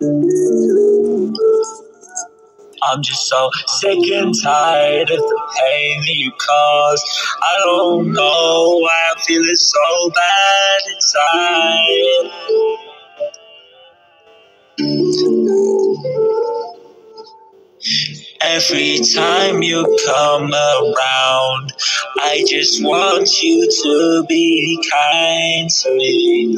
I'm just so sick and tired of the pain that you cause. I don't know why I'm feeling so bad inside. Every time you come around, I just want you to be kind to me.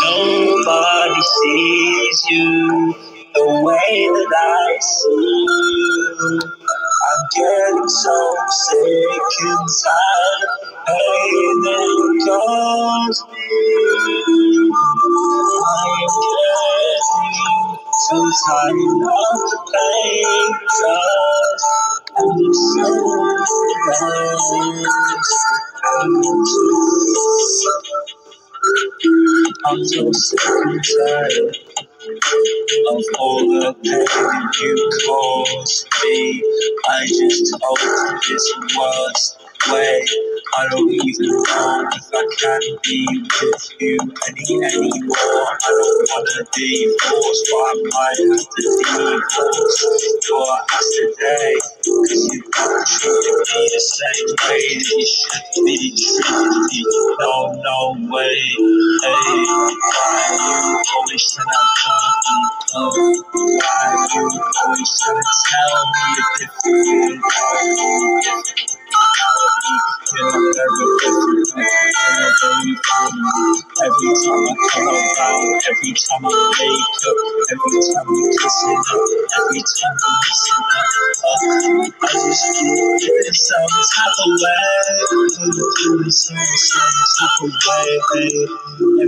Nobody sees you the way that I see you. I'm getting so sick and tired of the pain that you cause me. I am getting so tired of the pain, 'cause I'm just so I'm so sick and tired of all the pain you caused me. I just hope that this was the way. I don't even know if I can be with you anymore. I don't wanna be forced, but I might have to divorce your ass today. 'Cause you don't treat me the same way that you should be treating me. No way. Hey, why you always trying to why you always trying to tell me a different you're not very different, every time I come around, every time I wake up, every time I'm kissing up, every time I'm missing up, I just feel some type of way, some type of way.